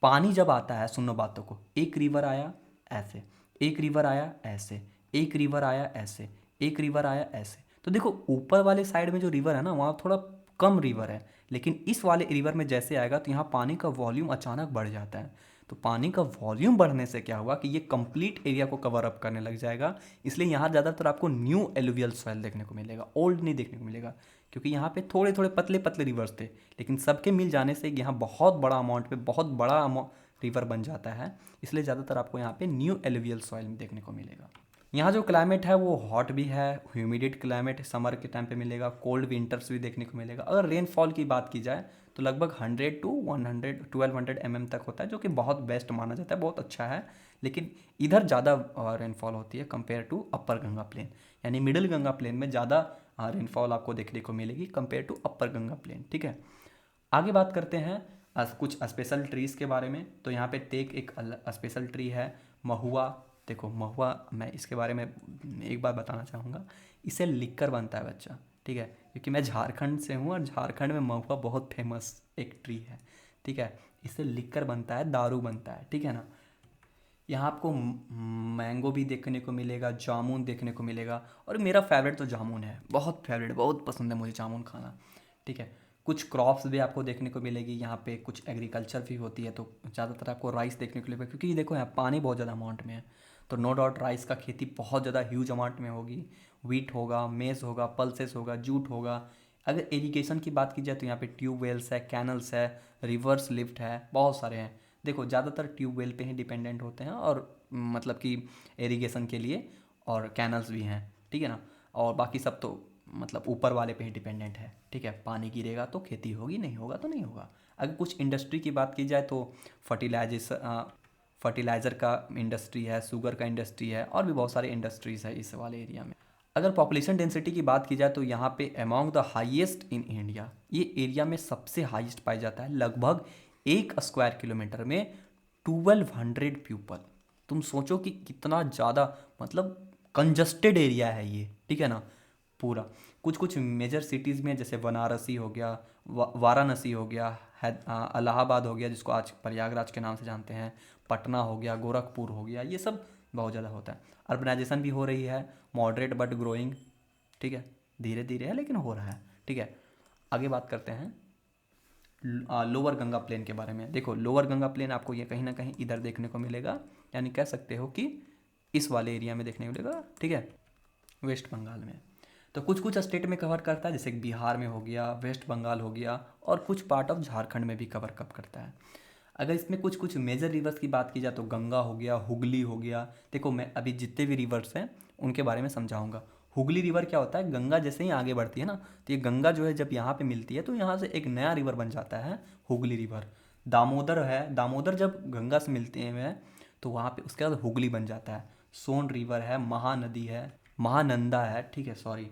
पानी जब आता है, सुनो बातों को, एक रिवर आया ऐसे, एक रिवर आया ऐसे, एक रिवर आया ऐसे, एक रिवर आया ऐसे, तो देखो ऊपर वाले साइड में जो रिवर है ना वहाँ थोड़ा कम रिवर है, लेकिन इस वाले रिवर में जैसे आएगा तो यहाँ पानी का वॉल्यूम अचानक बढ़ जाता है। तो पानी का वॉल्यूम बढ़ने से क्या हुआ कि ये कंप्लीट एरिया को कवर अप करने लग जाएगा, इसलिए यहाँ ज़्यादातर आपको न्यू एलुवियल सॉइल देखने को मिलेगा, ओल्ड नहीं देखने को मिलेगा। क्योंकि यहाँ पे थोड़े थोड़े पतले पतले रिवर्स थे, लेकिन सबके मिल जाने से यहाँ बहुत बड़ा अमाउंट पे बहुत बड़ा रिवर बन जाता है, इसलिए ज़्यादातर आपको यहाँ पे न्यू एलुवियल सॉइल में देखने को मिलेगा। यहाँ जो क्लाइमेट है वो हॉट भी है, ह्यूमिडिट क्लाइमेट समर के टाइम पे मिलेगा, कोल्ड विंटर्स भी देखने को मिलेगा। अगर रेनफॉल की बात की जाए तो लगभग 100 टू 1200 mm तक होता है, जो कि बहुत बेस्ट माना जाता है, बहुत अच्छा है। लेकिन इधर ज़्यादा रेनफॉल होती है compare to upper Ganga plain, यानी मिडिल गंगा प्लेन में ज़्यादा रेनफॉल आपको देखने को मिलेगी compare to upper Ganga plain. ठीक है, आगे बात करते हैं कुछ स्पेशल ट्रीज़ के बारे में। तो यहाँ पे तेक एक स्पेशल ट्री है, महुआ। देखो महुआ, मैं इसके बारे में एक बार बताना चाहूँगा, इसे लिक्कर बनता है बच्चा। ठीक है, क्योंकि मैं झारखंड से हूँ और झारखंड में महुआ बहुत फेमस एक ट्री है। ठीक है, इससे लिक्कर बनता है, दारू बनता है। ठीक है ना, यहाँ आपको मैंगो भी देखने को मिलेगा, जामुन देखने को मिलेगा, और मेरा फेवरेट तो जामुन है, बहुत फेवरेट, बहुत पसंद है मुझे जामुन खाना। ठीक है, कुछ क्रॉप्स भी आपको देखने को मिलेगी यहाँ पे, कुछ एग्रीकल्चर भी होती है, तो ज़्यादातर आपको राइस देखने को मिलेगा, क्योंकि देखो यहाँ पानी बहुत ज़्यादा अमाउंट में है, तो नो डाउट राइस का खेती बहुत ज़्यादा ह्यूज अमाउंट में होगी। व्हीट होगा, मेज़ होगा, पल्सेस होगा, जूट होगा। अगर इरिगेशन की बात की जाए तो यहाँ पे ट्यूबवेल्स है, कैनल्स है, रिवर्स लिफ्ट है, बहुत सारे हैं। देखो ज़्यादातर ट्यूबवेल पे ही डिपेंडेंट होते हैं, और मतलब कि इरिगेशन के लिए, और कैनल्स भी हैं। ठीक है ना, और बाकी सब तो मतलब ऊपर वाले पे ही डिपेंडेंट है। ठीक है, पानी गिरेगा तो खेती होगी, नहीं होगा तो नहीं होगा। अगर कुछ इंडस्ट्री की बात की जाए तो फर्टिलाइज़र का इंडस्ट्री है, शुगर का इंडस्ट्री है, और भी बहुत सारे इंडस्ट्रीज़ है इस वाले एरिया में। अगर पॉपुलेशन डेंसिटी की बात की जाए तो यहाँ पे among the highest in India, ये एरिया में सबसे हाईएस्ट पाया जाता है। लगभग 1 स्क्वायर किलोमीटर में 1200 पीपल। तुम सोचो कि कितना ज़्यादा, मतलब कंजस्टेड एरिया है ये। ठीक है ना, पूरा। कुछ कुछ मेजर सिटीज़ में, जैसे बनारसी हो गया, वाराणसी हो गया, इलाहाबाद हो गया, जिसको आज प्रयागराज के नाम से जानते हैं, पटना हो गया, गोरखपुर हो गया, ये सब बहुत ज़्यादा होता है। अर्बनाइजेशन भी हो रही है, मॉडरेट बट ग्रोइंग। ठीक है, धीरे धीरे है लेकिन हो रहा है। ठीक है, आगे बात करते हैं लोअर गंगा प्लेन के बारे में। देखो लोअर गंगा प्लेन आपको ये कहीं ना कहीं इधर देखने को मिलेगा, यानी कह सकते हो कि इस वाले एरिया में देखने को मिलेगा। ठीक है, वेस्ट बंगाल में। तो कुछ कुछ स्टेट में कवर करता है, जैसे कि बिहार में हो गया, वेस्ट बंगाल हो गया, और कुछ पार्ट ऑफ झारखंड में भी कवर कब करता है। अगर इसमें कुछ कुछ मेजर रिवर्स की बात की जाए तो गंगा हो गया, हुगली हो गया। देखो मैं अभी जितने भी रिवर्स हैं उनके बारे में समझाऊंगा। हुगली रिवर क्या होता है, गंगा जैसे ही आगे बढ़ती है ना, तो ये गंगा जो है जब यहाँ पे मिलती है तो यहाँ से एक नया रिवर बन जाता है, हुगली रिवर। दामोदर है, दामोदर जब गंगा से मिलते हैं तो वहाँ पे उसके बाद हुगली बन जाता है। सोन रिवर है, महानदी है, महानंदा है। ठीक है, सॉरी।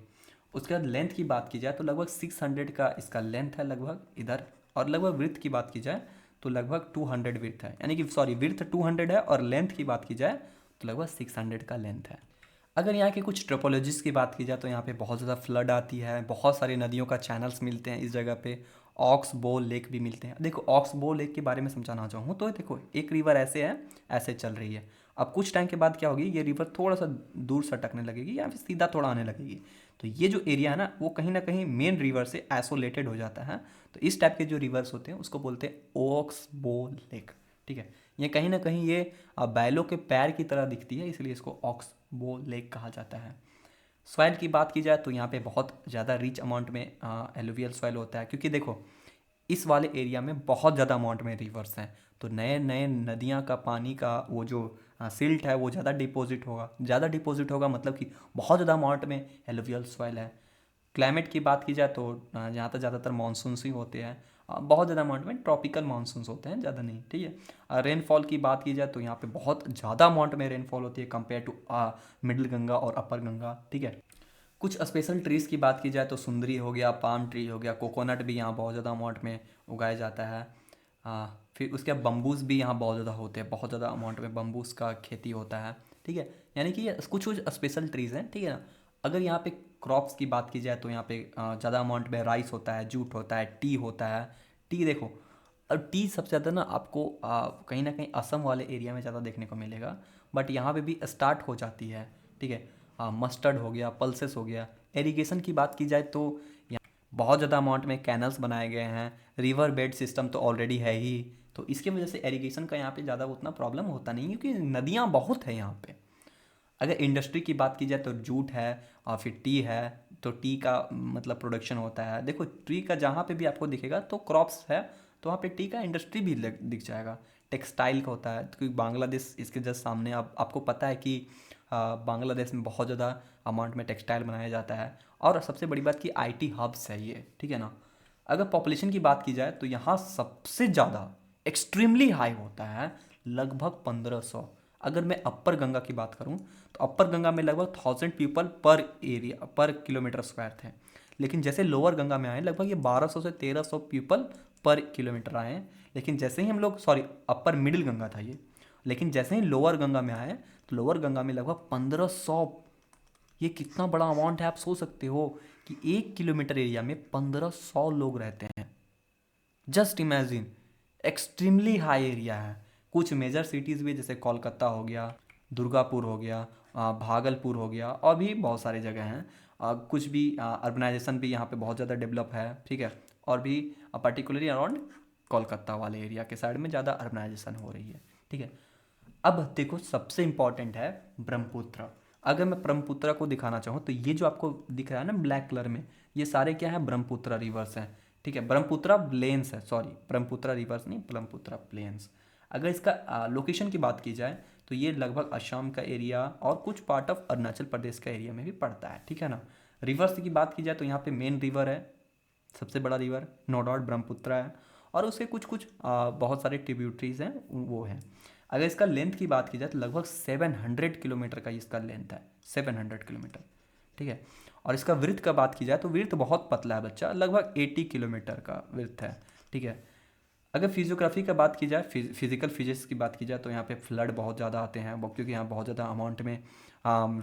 उसके बाद लेंथ की बात की जाए तो लगभग 600 का इसका लेंथ है लगभग इधर, और लगभग विड्थ की बात की जाए तो लगभग 200 विड्थ है, यानी कि सॉरी विड्थ 200 है, और लेंथ की बात की जाए तो लगभग 600 का लेंथ है। अगर यहाँ के कुछ ट्रोपोलॉजिस्ट की बात की जाए तो यहाँ पे बहुत ज़्यादा फ्लड आती है, बहुत सारी नदियों का चैनल्स मिलते हैं इस जगह पे, ऑक्स बो लेक भी मिलते हैं। देखो ऑक्स बो लेक के बारे में समझाना चाहूँ तो देखो एक रिवर ऐसे है, ऐसे चल रही है। अब कुछ टाइम के बाद क्या होगी, ये रिवर थोड़ा सा दूर सटकने लगेगी या फिर सीधा थोड़ा आने लगेगी, तो ये जो एरिया है ना वो कहीं ना कहीं मेन रिवर से आइसोलेटेड हो जाता है। तो इस टाइप के जो रिवर्स होते हैं उसको बोलते हैं ऑक्स बो लेक। ठीक है, ये कहीं ना कहीं ये बैलों के पैर की तरह दिखती है, इसलिए इसको ऑक्स बो लेक कहा जाता है। सॉइल की बात की जाए तो यहाँ पे बहुत ज़्यादा रिच अमाउंट में एलुवियल सॉइल होता है, क्योंकि देखो इस वाले एरिया में बहुत ज़्यादा अमाउंट में रिवर्स हैं, तो नए नए नदियाँ का पानी का वो जो सिल्ट है वो ज़्यादा डिपॉजिट होगा, ज़्यादा डिपॉजिट होगा, मतलब कि बहुत ज़्यादा अमाउंट में एलुवियल सॉइल है। क्लाइमेट की बात की जाए तो यहाँ पर ज़्यादातर मानसून्स ही होते हैं, बहुत ज़्यादा अमाउंट में ट्रॉपिकल मानसून्स होते हैं, ज़्यादा नहीं। ठीक है, रेनफॉल की बात की जाए तो यहाँ पे बहुत ज़्यादा अमाउंट में रेनफॉल होती है कंपेयर टू मिडिल गंगा और अपर गंगा। ठीक है, कुछ स्पेशल ट्रीज़ की बात की जाए तो सुंदरी हो गया, पाम ट्री हो गया, कोकोनट भी यहाँ बहुत ज़्यादा अमाउंट में उगाया जाता है। फिर उसके बाद बम्बूस भी यहाँ बहुत ज़्यादा होते हैं, बहुत ज़्यादा अमाउंट में बम्बूस का खेती होता है। ठीक है, यानी कि ये कुछ कुछ स्पेशल ट्रीज़ हैं। ठीक है ना, अगर यहाँ पे क्रॉप्स की बात की जाए तो यहाँ पे ज़्यादा अमाउंट में राइस होता है, जूट होता है, टी होता है। टी देखो, और टी सबसे ज़्यादा ना आपको कहीं ना कहीं असम वाले एरिया में ज़्यादा देखने को मिलेगा, बट यहाँ पे भी स्टार्ट हो जाती है। ठीक है, मस्टर्ड हो गया, पल्सेस हो गया। एरीगेशन की बात की जाए तो यहाँ बहुत ज़्यादा अमाउंट में कैनल्स बनाए गए हैं, रिवर बेड सिस्टम तो ऑलरेडी है ही, तो इसके वजह से एरीगेशन का यहाँ पे ज़्यादा उतना प्रॉब्लम होता नहीं है, क्योंकि नदियाँ बहुत है यहाँ पे। अगर इंडस्ट्री की बात की जाए तो जूट है, और फिर टी है, तो टी का मतलब प्रोडक्शन होता है। देखो ट्री का जहाँ पे भी आपको दिखेगा तो क्रॉप्स है, तो वहाँ पे टी का इंडस्ट्री भी दिख जाएगा। टेक्सटाइल का होता है, क्योंकि बांग्लादेश इसके जस्ट सामने, आपको पता है कि बांग्लादेश में बहुत ज़्यादा अमाउंट में टेक्सटाइल बनाया जाता है, और सबसे बड़ी बात कि आईटी हब्स है ये, ठीक है ना। अगर पॉपुलेशन की बात की जाए तो यहाँ सबसे ज़्यादा एक्सट्रीमली हाई होता है, लगभग 1500। अगर मैं अपर गंगा की बात करूँ तो अपर गंगा में लगभग 1000 पीपल पर एरिया पर किलोमीटर स्क्वायर थे, लेकिन जैसे लोअर गंगा में आए लगभग ये 1200 से 1300 पीपल पर किलोमीटर आए हैं। लेकिन जैसे ही हम लोग, सॉरी अपर मिडिल गंगा था ये, लेकिन जैसे ही लोअर गंगा में आए तो लोअर गंगा में लगभग 1500। ये कितना बड़ा अमाउंट है, आप सोच सकते हो कि 1 किलोमीटर एरिया में 1500 लोग रहते हैं। Just imagine, extremely high area है। कुछ मेजर सिटीज़ भी जैसे कोलकाता हो गया, दुर्गापुर हो गया, भागलपुर हो गया, और भी बहुत सारी जगह हैं। कुछ भी अर्बनाइजेशन भी यहाँ पे बहुत ज़्यादा डेवलप है, ठीक है। और भी पर्टिकुलरली अराउंड कोलकाता वाले एरिया के साइड में ज़्यादा अर्बनाइजेशन हो रही है, ठीक है। अब देखो सबसे इंपॉर्टेंट है ब्रह्मपुत्र। अगर मैं ब्रह्मपुत्र को दिखाना चाहूँ तो ये जो आपको दिख रहा है ना ब्लैक कलर में, ये सारे क्या है, ब्रह्मपुत्र रिवर्स हैं, ठीक है। ब्रह्मपुत्र प्लेन्स है, सॉरी ब्रह्मपुत्र रिवर्स नहीं, ब्रह्मपुत्र प्लेन्स। अगर इसका लोकेशन की बात की जाए तो ये लगभग असम का एरिया और कुछ पार्ट ऑफ अरुणाचल प्रदेश का एरिया में भी पड़ता है, ठीक है ना। रिवर्स की बात की जाए तो यहाँ पे मेन रिवर है, सबसे बड़ा रिवर नो डाउट ब्रह्मपुत्र है, और उसके कुछ कुछ बहुत सारे ट्रिब्यूटरीज हैं वो हैं। अगर इसका लेंथ की बात की जाए तो लगभग 700 किलोमीटर का इसका लेंथ है, 700 किलोमीटर, ठीक है। और इसका विड्थ का बात की जाए तो विड्थ बहुत पतला है बच्चा, लगभग 80 किलोमीटर का विड्थ है, ठीक है। अगर फिजियोग्राफी का बात की जाए, फिजिकल फिजिक्स की बात की जाए तो यहाँ पे फ्लड बहुत ज़्यादा आते हैं, क्योंकि यहाँ बहुत ज़्यादा अमाउंट में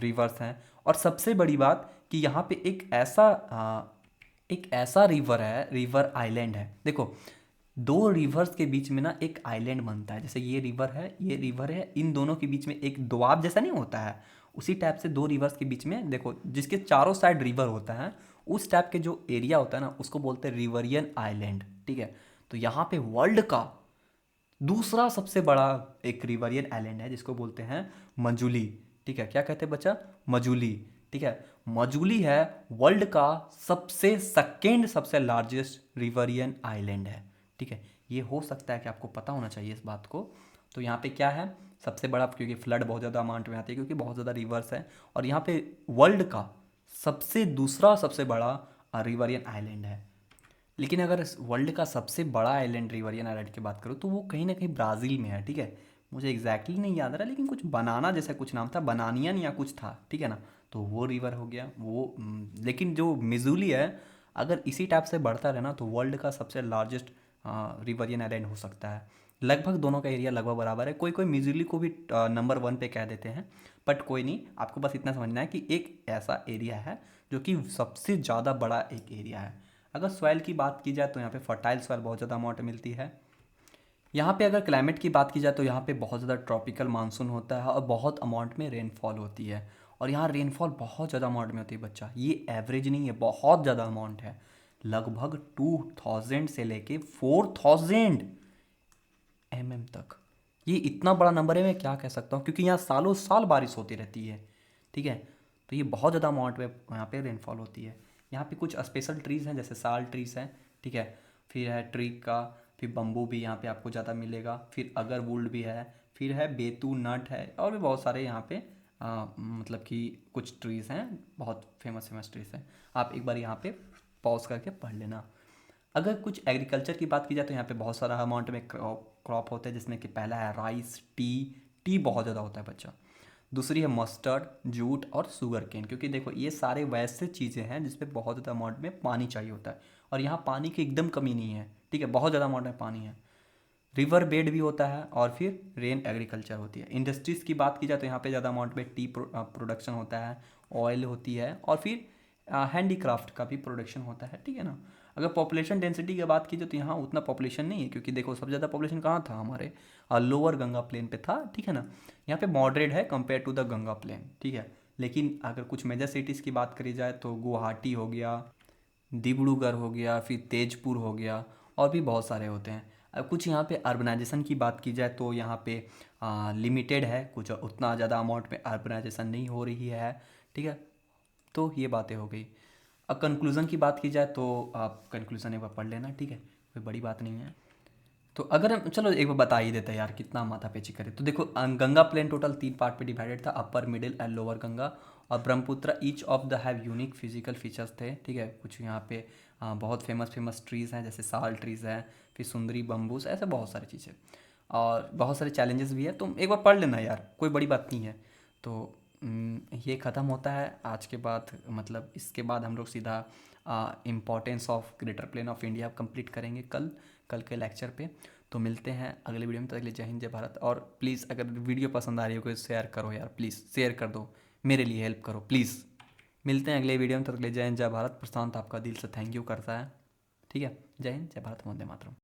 रिवर्स हैं। और सबसे बड़ी बात कि यहाँ पे एक ऐसा रिवर है, रिवर आइलैंड है। देखो दो रिवर्स के बीच में ना एक आइलैंड बनता है, जैसे ये रिवर है, ये रिवर है, इन दोनों के बीच में एक दोआब जैसा नहीं होता है, उसी टाइप से दो रिवर्स के बीच में देखो, जिसके चारों साइड रिवर होता है, उस टाइप के जो एरिया होता है ना उसको बोलते हैं रिवरियन आइलैंड, ठीक है। तो यहाँ पे वर्ल्ड का दूसरा सबसे बड़ा एक रिवरियन आइलैंड है जिसको बोलते हैं मजुली, ठीक है। क्या कहते हैं बच्चा, मजुली, ठीक है। मजुली है वर्ल्ड का सबसे सेकेंड सबसे लार्जेस्ट रिवरियन आइलैंड है, ठीक है। ये हो सकता है कि आपको पता होना चाहिए इस बात को। तो यहाँ पे क्या है सबसे बड़ा, क्योंकि फ्लड बहुत ज़्यादा अमाउंट में आती है, क्योंकि बहुत ज़्यादा रिवर्स है, और यहाँ पे वर्ल्ड का दूसरा सबसे बड़ा रिवरियन आइलैंड है। लेकिन अगर वर्ल्ड का सबसे बड़ा आइलैंड रिवरियन आइलैंड की बात करूँ तो वो कहीं ना कहीं ब्राज़ील में है, ठीक है। मुझे एग्जैक्टली नहीं याद आ रहा, लेकिन कुछ बनाना जैसा कुछ नाम था, बनानियन या कुछ था, ठीक है ना। तो वो रिवर हो गया वो। लेकिन जो मिजूली है, अगर इसी टाइप से बढ़ता रहे ना तो वर्ल्ड का सबसे लार्जेस्ट रिवरियन आइलैंड हो सकता है। लगभग दोनों का एरिया लगभग बराबर है, कोई कोई मिजूली को भी नंबर 1 पे कह देते हैं, बट कोई नहीं, आपको बस इतना समझना है कि एक ऐसा एरिया है जो कि सबसे ज़्यादा बड़ा एक एरिया है। अगर सॉइल की बात की जाए तो यहाँ पे फर्टाइल सॉइल बहुत ज़्यादा अमाउंट में मिलती है। यहाँ पे अगर क्लाइमेट की बात की जाए तो यहाँ पे बहुत ज़्यादा ट्रॉपिकल मानसून होता है और बहुत अमाउंट में रेनफॉल होती है, और यहाँ रेनफॉल बहुत ज़्यादा अमाउंट में होती है बच्चा, ये एवरेज नहीं है, बहुत ज़्यादा अमाउंट है। लगभग 2000 से लेके 4000 mm तक। ये इतना बड़ा नंबर है, मैं क्या कह सकता हूँ, क्योंकि यहाँ सालों साल बारिश होती रहती है, ठीक है। तो ये बहुत ज़्यादा अमाउंट में यहाँ पे रेनफॉल होती है। यहाँ पे कुछ स्पेशल ट्रीज़ हैं जैसे साल ट्रीज़ हैं, ठीक है। फिर है ट्री का, फिर बम्बू भी यहाँ पे आपको ज़्यादा मिलेगा, फिर अगरवुड भी है, फिर है बेतू नट है, और भी बहुत सारे यहाँ पे मतलब कि कुछ ट्रीज़ हैं, बहुत फेमस फेमस ट्रीज़ हैं। आप एक बार यहाँ पे पॉज करके पढ़ लेना। अगर कुछ एग्रीकल्चर की बात की जाए तो यहाँ पे बहुत सारा अमाउंट में क्रॉप होता है, जिसमें कि पहला है राइस, टी बहुत ज़्यादा होता है बच्चा। दूसरी है मस्टर्ड, जूट और शुगर केन, क्योंकि देखो ये सारे वैसे चीज़ें हैं जिसपे बहुत ज़्यादा अमाउंट में पानी चाहिए होता है, और यहाँ पानी की एकदम कमी नहीं है, ठीक है, बहुत ज़्यादा अमाउंट में पानी है। रिवर बेड भी होता है, और फिर रेन एग्रीकल्चर होती है। इंडस्ट्रीज़ की बात की जाए तो यहाँ पे ज़्यादा अमाउंट में टी प्रोडक्शन होता है, ऑयल होती है, और फिर हैंडीक्राफ्ट का भी प्रोडक्शन होता है, ठीक है ना। अगर पॉपुलेशन डेंसिटी की बात की जाए तो यहाँ उतना पॉपुलेशन नहीं है, क्योंकि देखो सबसे ज़्यादा पॉपुलेशन कहाँ था, हमारे लोअर गंगा प्लेन पे था, ठीक है ना। यहाँ पे मॉडरेट है compare to the Ganga plain, ठीक है। लेकिन अगर कुछ मेजर सिटीज़ की बात करी जाए तो गुवाहाटी हो गया, डिब्रूगढ़ हो गया, फिर तेजपुर हो गया, और भी बहुत सारे होते हैं। अब कुछ यहाँ पे अर्बनाइजेशन की बात की जाए तो यहाँ पे लिमिटेड है, कुछ उतना ज़्यादा अमाउंट में अर्बनाइजेशन नहीं हो रही है, ठीक है। तो ये बातें हो गई। अब कंक्लूज़न की बात की जाए तो आप कंक्लूज़न एक बार पढ़ लेना, ठीक है, कोई बड़ी बात नहीं है। तो अगर हम चलो एक बार बता ही देते हैं यार, कितना माथापेची करे। तो देखो गंगा प्लेन टोटल 3 पार्ट पे डिवाइडेड था, upper middle and lower Ganga. और Brahmaputra each of the have unique physical features थे, ठीक है। कुछ यहाँ पे बहुत फेमस फेमस ट्रीज़ हैं, जैसे साल ट्रीज़ हैं, फिर सुंदरी बम्बूस, ऐसे बहुत सारी चीज़ें। और बहुत सारे चैलेंजेस भी है, तुम एक बार पढ़ लेना यार, कोई बड़ी बात नहीं है। तो ये ख़त्म होता है आज के बाद, मतलब इसके बाद हम लोग सीधा importance of greater plain of India complete करेंगे कल कल के लेक्चर पे। तो मिलते हैं अगले वीडियो में, तक के लिए जय हिंद जय भारत। और प्लीज़ अगर वीडियो पसंद आ रही हो कोई शेयर करो यार, प्लीज़ शेयर कर दो, मेरे लिए हेल्प करो प्लीज़। मिलते हैं अगले वीडियो में, तब तक के लिए जय हिंद जय भारत। प्रशांत आपका दिल से थैंक यू करता है, ठीक है। जय हिंद जय भारत, वंदे मातरम।